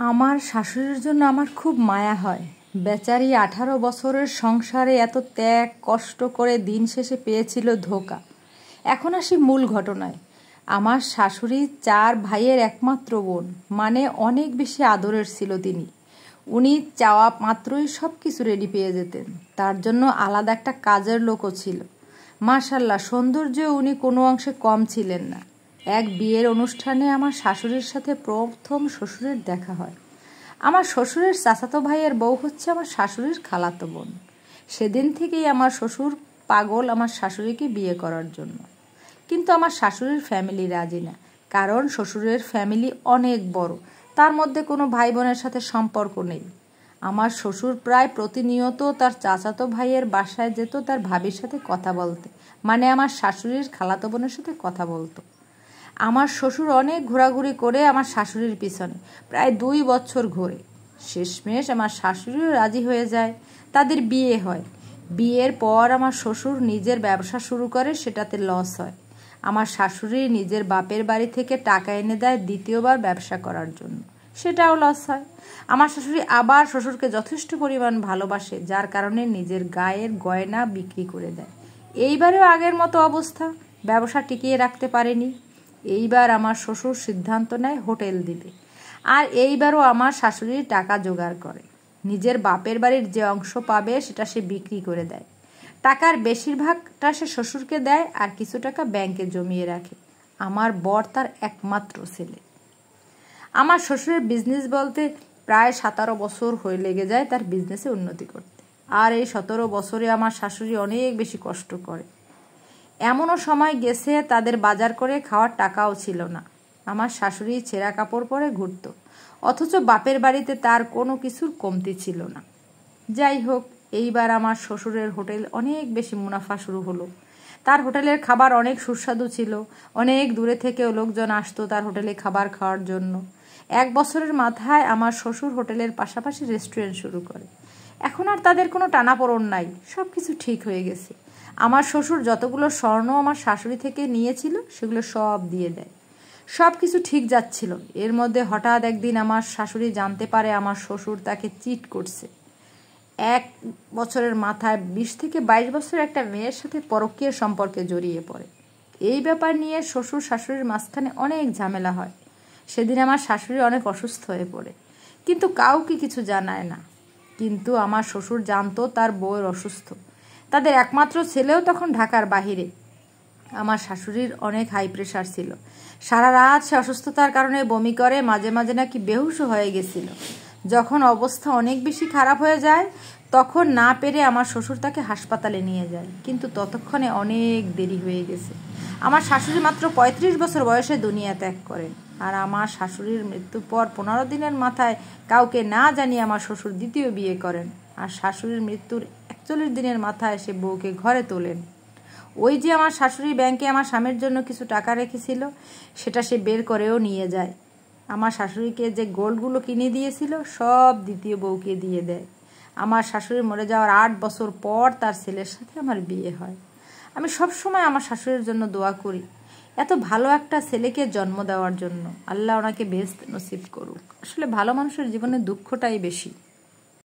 আমার শাশুড়ির জন্য আমার খুব মায়া হয়। বেচারি 18 বছরের সংসারে এত ত্যাগ কষ্ট করে দিন শেষে পেয়েছিল ধোঁকা। এখন আসি মূল ঘটনায়। আমার শাশুড়ি 4 ভাইয়ের একমাত্র বোন, মানে অনেক বেশি আদরের ছিল তিনি। উনি চাওয়া মাত্রই সব কিছু রেডি পেয়ে যেতেন। তার জন্য আলাদা একটা কাজের লোকও ছিল। মাশাআল্লাহ, সৌন্দর্যে উনি কোনো অংশে কম ছিলেন না। এক বিয়ের অনুষ্ঠানে আমার শাশুড়ির সাথে প্রথম শ্বশুরের দেখা হয়। আমার শ্বশুরের চাচাতো ভাইয়ের বউ হচ্ছে আমার শাশুড়ির খালাতো বোন। সেদিন থেকেই আমার শ্বশুর পাগল আমার শাশুড়িকে বিয়ে করার জন্য। কিন্তু আমার শাশুড়ির ফ্যামিলি রাজি না, কারণ শ্বশুরের ফ্যামিলি অনেক বড়, তার মধ্যে কোনো ভাই বোনের সাথে সম্পর্ক নেই। আমার শ্বশুর প্রায় প্রতিনিয়ত তার চাচাতো ভাইয়ের বাসায় যেত তার ভাবির সাথে কথা বলতে, মানে আমার শাশুড়ির খালাতো বোনের সাথে কথা বলতো। আমার শ্বশুর অনেক ঘোরাঘুরি করে আমার শাশুড়ির পিছনে প্রায় 2 বছর ঘোরে। শেষমেশ আমার শাশুড়িও রাজি হয়ে যায়, তাদের বিয়ে হয়। বিয়ের পর আমার শ্বশুর নিজের ব্যবসা শুরু করে, সেটাতে লস হয়। আমার শাশুড়ি নিজের বাপের বাড়ি থেকে টাকা এনে দেয় দ্বিতীয়বার ব্যবসা করার জন্য, সেটাও লস হয়। আমার শাশুড়ি আবার শ্বশুরকে যথেষ্ট পরিমাণ ভালোবাসে, যার কারণে নিজের গায়ের গয়না বিক্রি করে দেয়। এইবারেও আগের মতো অবস্থা, ব্যবসা টিকিয়ে রাখতে পারেনি। এইবার আমার শ্বশুর সিদ্ধান্ত নেয় হোটেল দিবে, আর এইবারও আমার শাশুড়ি টাকা জোগাড় করে। নিজের বাপের বাড়ির যে অংশ পাবে সেটা সে বিক্রি করে দেয়। টাকার বেশিরভাগটা সে শ্বশুরকে দেয়, আর কিছু টাকা ব্যাংকে জমিয়ে রাখে। আমার বর তার একমাত্র ছেলে। আমার শ্বশুরের বিজনেস বলতে প্রায় 17 বছর হয়ে লেগে যায় তার বিজনেসে উন্নতি করতে। আর এই 17 বছরে আমার শাশুড়ি অনেক বেশি কষ্ট করে। এমনও সময় গেছে তাদের বাজার করে খাওয়ার টাকাও ছিল না। আমার শাশুড়ি ছেঁড়া কাপড় পরে ঘুরত, অথচ বাপের বাড়িতে তার কোনো কিছুর কমতি ছিল না। যাই হোক, এইবার আমার শ্বশুরের হোটেল অনেক বেশি মুনাফা শুরু হলো। তার হোটেলের খাবার অনেক সুস্বাদু ছিল। অনেক দূরে থেকেও লোকজন আসতো তার হোটেলে খাবার খাওয়ার জন্য। 1 বছরের মাথায় আমার শ্বশুর হোটেলের পাশাপাশি রেস্টুরেন্ট শুরু করে। এখন আর তাদের কোনো টানাপোড়েন নাই, সব কিছু ঠিক হয়ে গেছে। আমার শ্বশুর যতগুলো স্বর্ণ আমার শাশুড়ি থেকে নিয়েছিল সেগুলো সব দিয়ে দেয়। সব কিছু ঠিক যাচ্ছিল। এর মধ্যে হঠাৎ একদিন আমার শাশুড়ি জানতে পারে আমার শ্বশুর তাকে চিট করছে। 1 বছরের মাথায় 20 থেকে 22 বছরের একটা মেয়ের সাথে পরকীয় সম্পর্কে জড়িয়ে পড়ে। এই ব্যাপার নিয়ে শ্বশুর শাশুড়ির মাঝখানে অনেক ঝামেলা হয়। সেদিন আমার শাশুড়ি অনেক অসুস্থ হয়ে পড়ে, কিন্তু কাউকে কিছু জানায় না। কিন্তু আমার শ্বশুর জানতো তার বউয়ের অসুস্থ। তাদের একমাত্র ছেলেও তখন ঢাকার বাহিরে। আমার শাশুড়ির অনেক হাই প্রেশার ছিল। সারা রাত সে অসুস্থতার কারণে বমি করে, মাঝে মাঝে নাকি বেহুশও হয়ে গেছিল। যখন অবস্থা অনেক বেশি খারাপ হয়ে যায়, তখন না পেরে আমার শ্বশুর তাকে হাসপাতালে নিয়ে যায়, কিন্তু ততক্ষণে অনেক দেরি হয়ে গেছে। আমার শাশুড়ি মাত্র 35 বছর বয়সে দুনিয়া ত্যাগ করেন। আর আমার শাশুড়ির মৃত্যুর পর 15 দিনের মাথায় কাউকে না জানিয়ে আমার শ্বশুর দ্বিতীয় বিয়ে করেন। আর শাশুড়ির মৃত্যুর 41 দিনের মাথায় সে বউকে ঘরে তোলেন। ওই যে আমার শাশুড়ি ব্যাংকে আমার স্বামীর জন্য কিছু টাকা রেখেছিল, সেটা সে বের করেও নিয়ে যায়। আমার শাশুড়িকে যে গোল্ডগুলো কিনে দিয়েছিল সব দ্বিতীয় বউকে দিয়ে দেয়। আমার শাশুড়ি মরে যাওয়ার 8 বছর পর তার ছেলের সাথে আমার বিয়ে হয়। আমি সবসময় আমার শাশুড়ির জন্য দোয়া করি, এত ভালো একটা ছেলেকে জন্ম দেওয়ার জন্য। আল্লাহ ওনাকে বেহেশত নসিব করুক। আসলে ভালো মানুষের জীবনে দুঃখটাই বেশি।